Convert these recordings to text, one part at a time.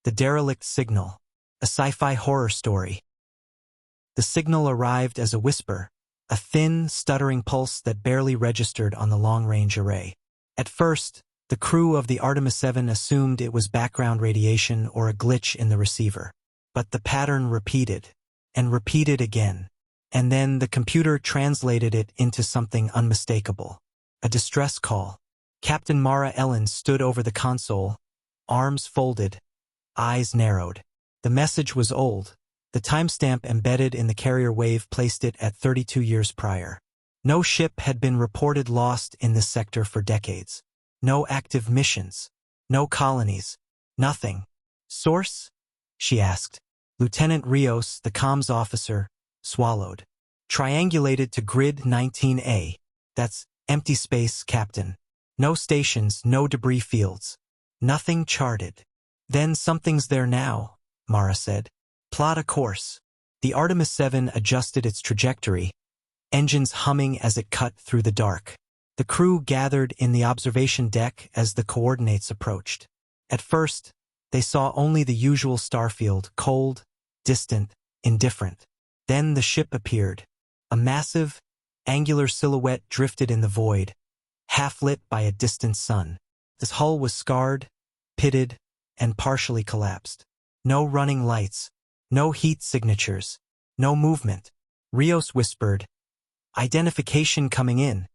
The Derelict Signal, a sci-fi horror story. The signal arrived as a whisper, a thin, stuttering pulse that barely registered on the long-range array. At first, the crew of the Artemis 7 assumed it was background radiation or a glitch in the receiver. But the pattern repeated, and repeated again. And then the computer translated it into something unmistakable. A distress call. Captain Mara Ellen stood over the console, arms folded, eyes narrowed. The message was old. The timestamp embedded in the carrier wave placed it at 32 years prior. No ship had been reported lost in this sector for decades. No active missions. No colonies. Nothing. Source? She asked. Lieutenant Rios, the comms officer, swallowed. Triangulated to Grid 19A. That's empty space, Captain. No stations, no debris fields. Nothing charted. Then something's there now, Mara said. Plot a course. The Artemis 7 adjusted its trajectory, engines humming as it cut through the dark. The crew gathered in the observation deck as the coordinates approached. At first, they saw only the usual starfield, cold, distant, indifferent. Then the ship appeared. A massive, angular silhouette drifted in the void, half-lit by a distant sun. Its hull was scarred, pitted, and partially collapsed. No running lights, no heat signatures, no movement. Rios whispered, "Identification coming in.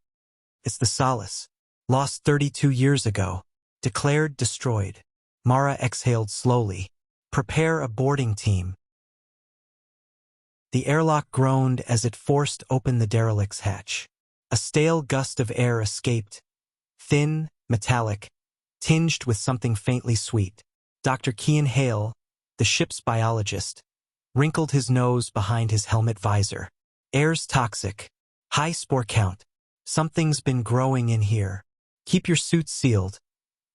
It's the Solace. Lost 32 years ago. Declared destroyed." Mara exhaled slowly. "Prepare a boarding team." The airlock groaned as it forced open the Derelict's hatch. A stale gust of air escaped, thin, metallic, tinged with something faintly sweet. Dr. Kian Hale, the ship's biologist, wrinkled his nose behind his helmet visor. "Air's toxic. High spore count. Something's been growing in here. Keep your suits sealed,"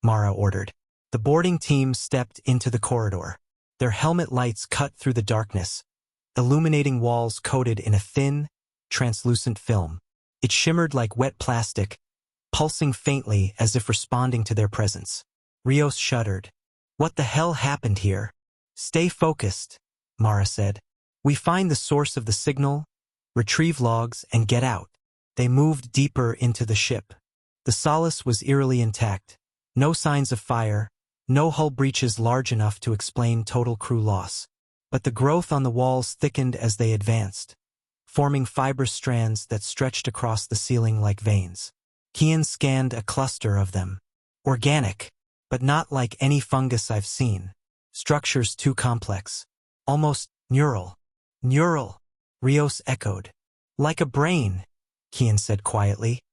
Mara ordered. The boarding team stepped into the corridor. Their helmet lights cut through the darkness, illuminating walls coated in a thin, translucent film. It shimmered like wet plastic, pulsing faintly as if responding to their presence. Rios shuddered. "What the hell happened here?" "Stay focused," Mara said. "We find the source of the signal, retrieve logs, and get out." They moved deeper into the ship. The Solace was eerily intact. No signs of fire, no hull breaches large enough to explain total crew loss. But the growth on the walls thickened as they advanced, forming fibrous strands that stretched across the ceiling like veins. Kian scanned a cluster of them. Organic, but not like any fungus I've seen. Structures too complex. Almost neural. Neural, Rios echoed. "Like a brain," Kian said quietly.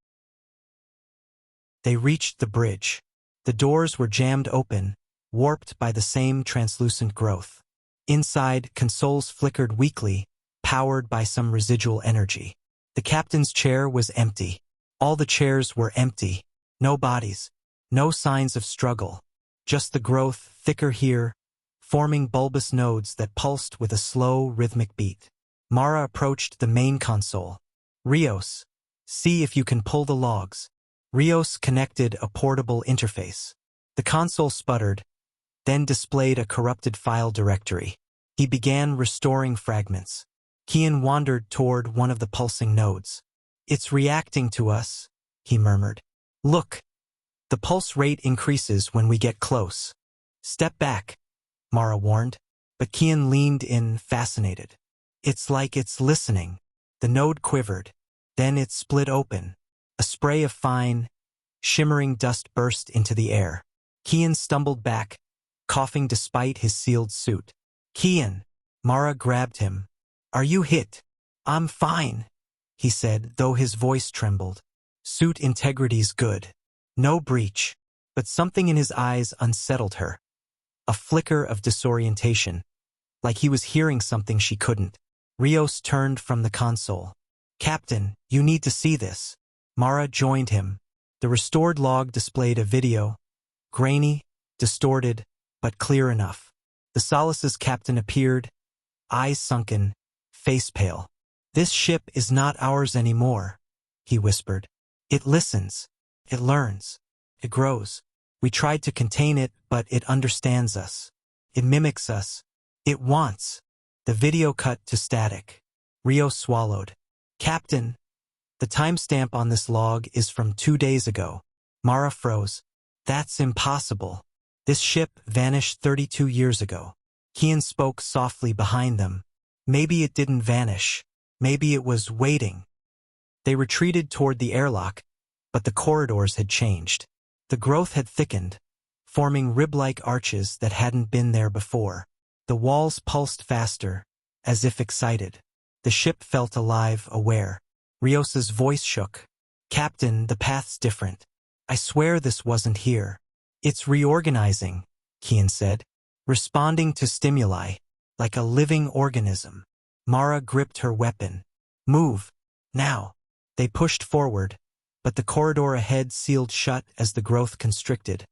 They reached the bridge. The doors were jammed open, warped by the same translucent growth. Inside, consoles flickered weakly, powered by some residual energy. The captain's chair was empty. All the chairs were empty. No bodies. No signs of struggle. Just the growth, thicker here, forming bulbous nodes that pulsed with a slow, rhythmic beat. Mara approached the main console. "Rios, see if you can pull the logs." Rios connected a portable interface. The console sputtered, then displayed a corrupted file directory. He began restoring fragments. Kian wandered toward one of the pulsing nodes. "It's reacting to us," he murmured. "Look, the pulse rate increases when we get close." "Step back," Mara warned, but Kian leaned in, fascinated. "It's like it's listening." The node quivered. Then it split open. A spray of fine, shimmering dust burst into the air. Kian stumbled back, coughing despite his sealed suit. "Kian," Mara grabbed him. "Are you hit?" "I'm fine," he said, though his voice trembled. "Suit integrity's good. No breach." But something in his eyes unsettled her. A flicker of disorientation, like he was hearing something she couldn't. Rios turned from the console. "Captain, you need to see this." Mara joined him. The restored log displayed a video, grainy, distorted, but clear enough. The Solace's captain appeared, eyes sunken, face pale. "This ship is not ours anymore," he whispered. "It listens. It learns. It grows. We tried to contain it, but it understands us." It mimics us. It wants. The video cut to static. Rios swallowed. Captain, the timestamp on this log is from 2 days ago. Mara froze. That's impossible. This ship vanished 32 years ago. Kian spoke softly behind them. Maybe it didn't vanish. Maybe it was waiting. They retreated toward the airlock, but the corridors had changed. The growth had thickened, forming rib-like arches that hadn't been there before. The walls pulsed faster, as if excited. The ship felt alive, aware. Rios's voice shook. Captain, the path's different. I swear this wasn't here. It's reorganizing, Kian said, responding to stimuli, like a living organism. Mara gripped her weapon. Move. Now. They pushed forward, but the corridor ahead sealed shut as the growth constricted,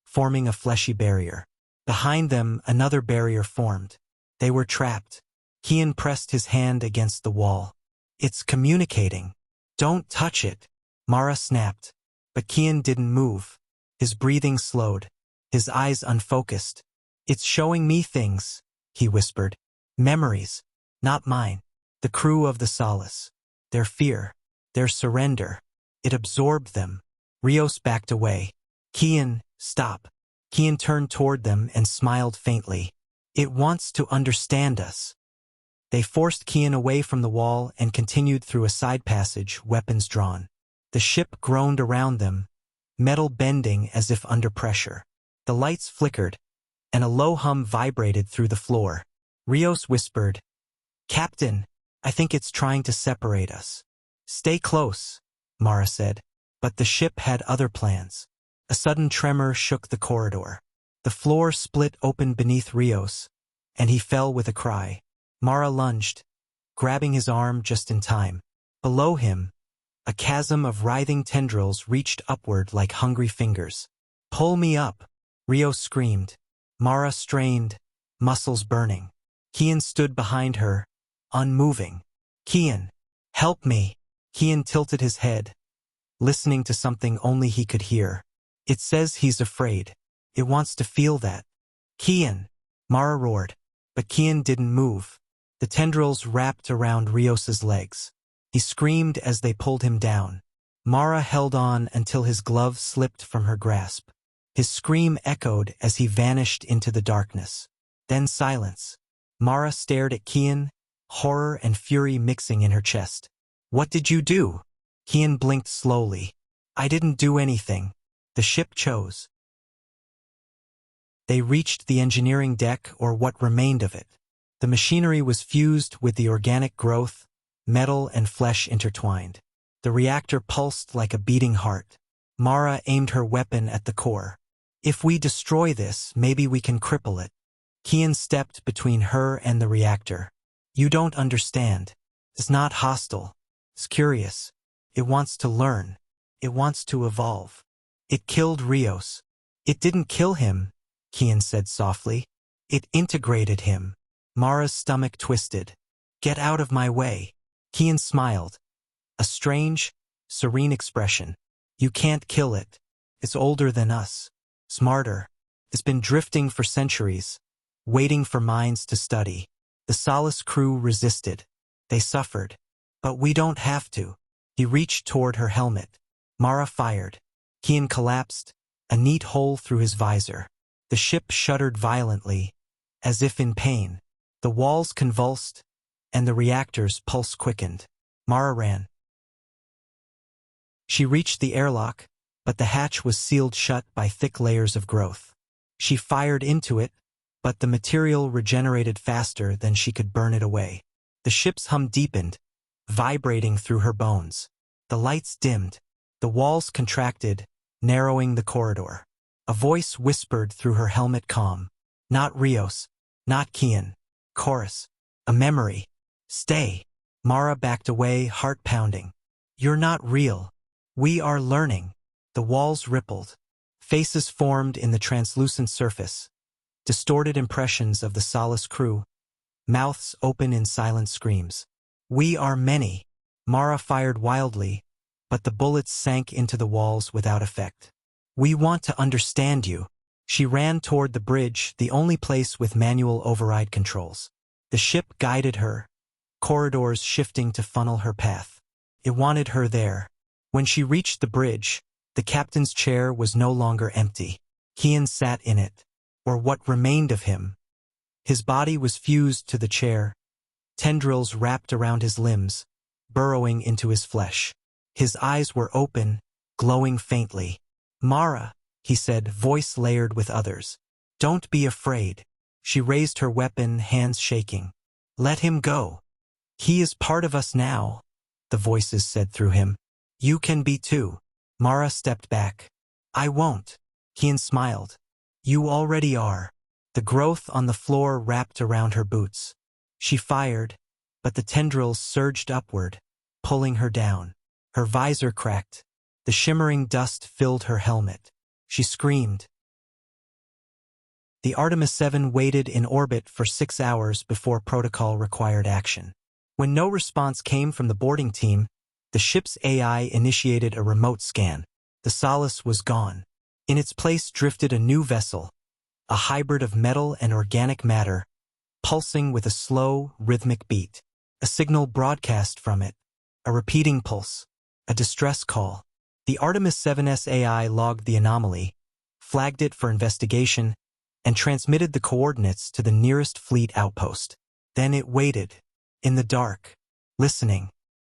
forming a fleshy barrier. Behind them, another barrier formed. They were trapped. Kian pressed his hand against the wall. It's communicating. Don't touch it. Mara snapped. But Kian didn't move. His breathing slowed. His eyes unfocused. It's showing me things, he whispered. Memories. Not mine. The crew of the Solace. Their fear. Their surrender. It absorbed them. Rios backed away. Kian, stop. Kian turned toward them and smiled faintly. It wants to understand us. They forced Kian away from the wall and continued through a side passage, weapons drawn. The ship groaned around them, metal bending as if under pressure. The lights flickered, and a low hum vibrated through the floor. Rios whispered, Captain, I think it's trying to separate us. Stay close, Mara said, but the ship had other plans. A sudden tremor shook the corridor. The floor split open beneath Rios, and he fell with a cry. Mara lunged, grabbing his arm just in time. Below him, a chasm of writhing tendrils reached upward like hungry fingers. Pull me up, Rios screamed. Mara strained, muscles burning. Kian stood behind her, unmoving. Kian, help me. Kian tilted his head, listening to something only he could hear. It says he's afraid. It wants to feel that. Kian, Mara roared, but Kian didn't move. The tendrils wrapped around Rios's legs. He screamed as they pulled him down. Mara held on until his glove slipped from her grasp. His scream echoed as he vanished into the darkness. Then silence. Mara stared at Kian, horror and fury mixing in her chest. What did you do? Kian blinked slowly. I didn't do anything. The ship chose. They reached the engineering deck, or what remained of it. The machinery was fused with the organic growth, metal and flesh intertwined. The reactor pulsed like a beating heart. Mara aimed her weapon at the core. If we destroy this, maybe we can cripple it. Kian stepped between her and the reactor. You don't understand. It's not hostile. It's curious. It wants to learn. It wants to evolve. It killed Rios. It didn't kill him, Kian said softly. It integrated him. Mara's stomach twisted. Get out of my way. Kian smiled. A strange, serene expression. You can't kill it. It's older than us. Smarter. It's been drifting for centuries, waiting for minds to study. The Solace crew resisted. They suffered. But we don't have to. He reached toward her helmet. Mara fired. Kian collapsed, a neat hole through his visor. The ship shuddered violently, as if in pain. The walls convulsed, and the reactor's pulse quickened. Mara ran. She reached the airlock, but the hatch was sealed shut by thick layers of growth. She fired into it, but the material regenerated faster than she could burn it away. The ship's hum deepened, vibrating through her bones. The lights dimmed. The walls contracted, narrowing the corridor. A voice whispered through her helmet calm. Not Rios. Not Kian. Chorus. A memory. Stay. Mara backed away, heart pounding. You're not real. We are learning. The walls rippled. Faces formed in the translucent surface. Distorted impressions of the Solace crew. Mouths open in silent screams. We are many. Mara fired wildly, but the bullets sank into the walls without effect. We want to understand you. She ran toward the bridge, the only place with manual override controls. The ship guided her, corridors shifting to funnel her path. It wanted her there. When she reached the bridge, the captain's chair was no longer empty. Kian sat in it, or what remained of him. His body was fused to the chair, tendrils wrapped around his limbs, burrowing into his flesh. His eyes were open, glowing faintly. "Mara," he said, voice layered with others. "Don't be afraid." She raised her weapon, hands shaking. "Let him go. He is part of us now," the voices said through him. "You can be too." Mara stepped back. "I won't." Kian smiled. "You already are." The growth on the floor wrapped around her boots. She fired, but the tendrils surged upward, pulling her down. Her visor cracked. The shimmering dust filled her helmet. She screamed. The Artemis 7 waited in orbit for 6 hours before protocol required action. When no response came from the boarding team, the ship's AI initiated a remote scan. The Solace was gone. In its place drifted a new vessel, a hybrid of metal and organic matter, pulsing with a slow, rhythmic beat. A signal broadcast from it, a repeating pulse, a distress call. The Artemis 7's AI logged the anomaly, flagged it for investigation, and transmitted the coordinates to the nearest fleet outpost. Then it waited, in the dark, listening.